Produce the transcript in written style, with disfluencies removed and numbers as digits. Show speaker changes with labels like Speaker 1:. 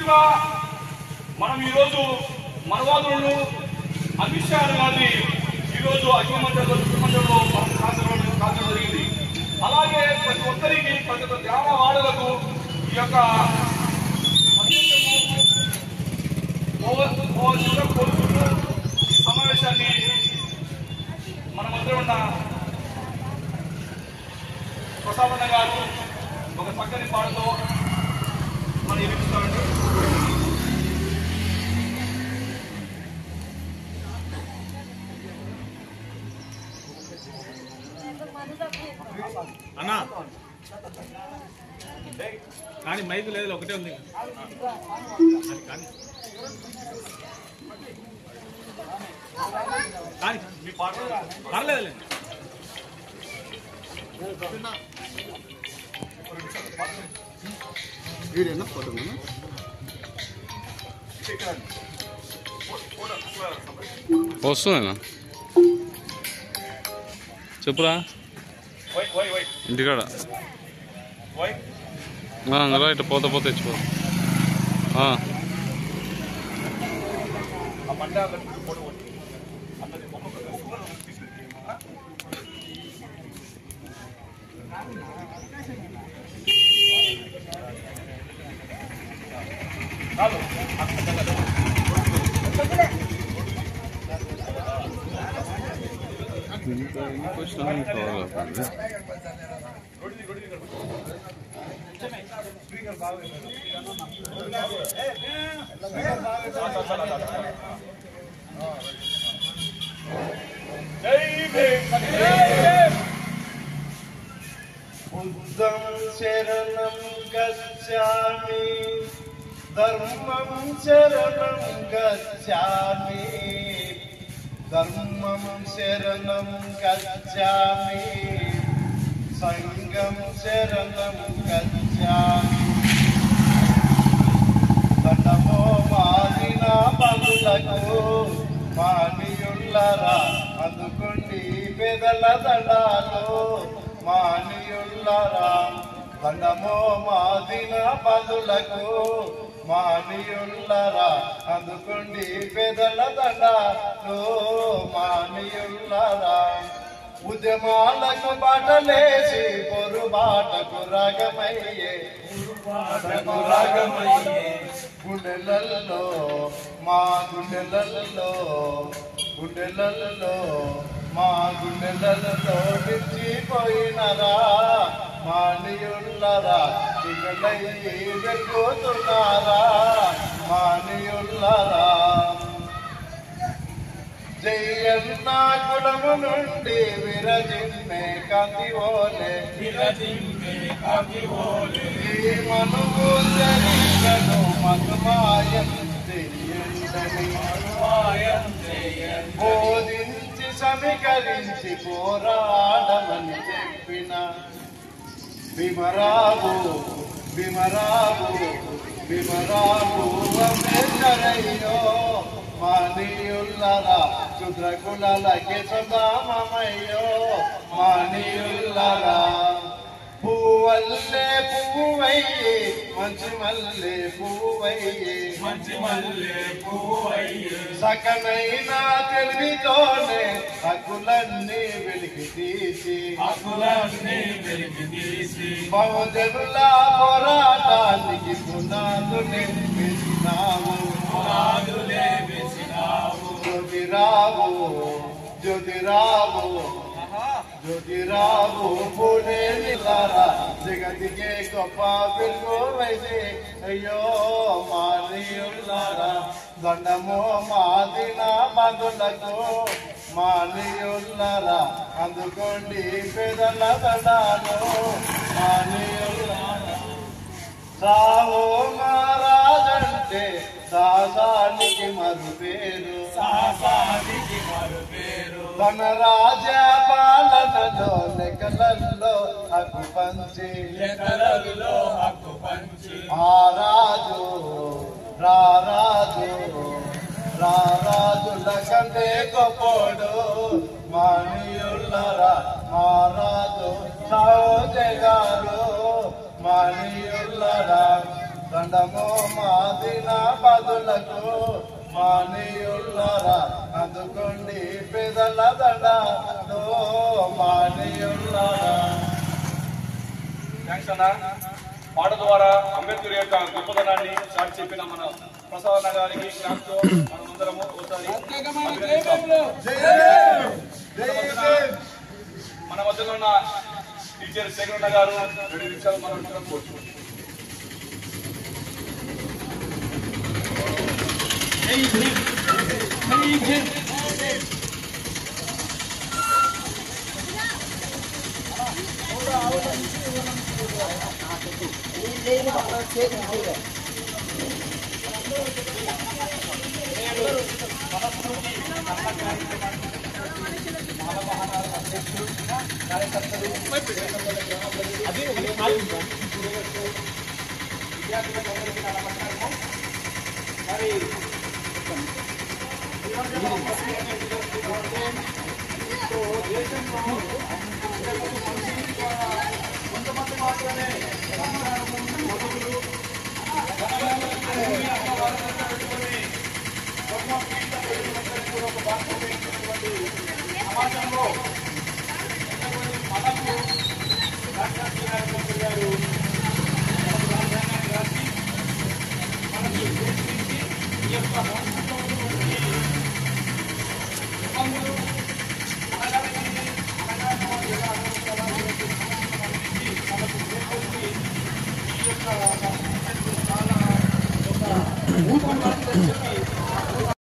Speaker 1: పూర్తిగా మనం ఈరోజు మనవాదులను అమిత్ షా గారిని ఈరోజు అఖిలమండలిలో కాల్చడం జరిగింది. అలాగే ప్రతి ఒక్కరికి ప్రతి ఒక్క గ్రామ వాడలకు ఈ యొక్క కోరుకుంటూ ఈ సమావేశాన్ని మన మధ్య ఉన్న ప్రసాదన్న గారు ఒక చక్కని పాటతో మనం ఎదుగుతామండి.
Speaker 2: అన్నా కానీ మైక్ లేదు, ఒకటే ఉంది కానీ మీ పాట పర్లేదులే.
Speaker 3: వస్తుందన్నా చెప్పురా ఇంటికాడ రైట్ పోతే పోతే తెచ్చుకో.
Speaker 4: బుద్ధం శరణం గచ్ఛామి ధర్మం శరణం గచ్ఛామి ధర్మం శరణం గచ్ఛామి సంఘం శరణం గచ్ఛామి దండమో మాదిన బలులకు మానియుల్లరా అందుకుండి పెదల దండాలు మానియుల్లరా దండమో మాదిన బలులకు మానియుల్లరా అందుకుండి పెదల దండాలు మానియుల్లరా ఉద్యమాలకు బాటలేసి పొరుబాటకు రాగమయ్యే గుండెలల్లో మా గుండెలల్లో మా గుండెలలో నిలిచిపోయినరా మానియుల్లరా ఇకలై వెలుగుతున్నారా మానియుల్లరా జయన్న కులము నుండి విరజిమ్మే కాంతివోలే ఈ మనువు జరిగను మధుమాయం చెయ్యండి బోధించి సమీకరించి పోరాడమని చెప్పిన భీమరావు అంబేద్కరయ్యో మానియుల్లరా క్షుద్రకులకే సదామయ్యో మానియుల్లరా పువ్వల్లే పువ్వయ్యే మంచి మల్లె పువ్వయ్యే సకనైన తెలివితోనే హక్కులన్నీ వెలికి తీసి బహుజనుల పోరాటానికి పునాదులే వేసినావు జ్యోతిరావు పూణే నిలారా జగతికే గొప్ప వెలుగువైతే అయ్యో మానియుల్లరా దండమో మాదిన బంధులకు మానియుల్లరా అందుకోండి పెదల దండాలు మానియుల్లరా సావో మహారాజంటే సాసానికి మరు పేరు తన రాజ పాలనలో లెక్కలలో హక్కు పంచి ఆ రాజు రారాజుల కంటే గొప్పోడు మానియుల్లరా మహారాజు సావోజే గారు మానియుల్లరా దండము మాదిన బదులకు మానియుల్లరా అందుకోండి పెదల దండతో మానియుల్లరా.
Speaker 1: థ్యాంక్స్ అన్న. పాట ద్వారా అంబేద్కర్ యొక్క గొప్పతనాన్ని చాటి చెప్పిన మన ప్రసాద్ గారికి జ్ఞాపకం మనమందరము ఒకసారి మన మధ్యలో ఉన్న టీచర్ శేఖరన్న గారు 2 నిమిషాలు మనం కోరుచుకుంటున్నాం.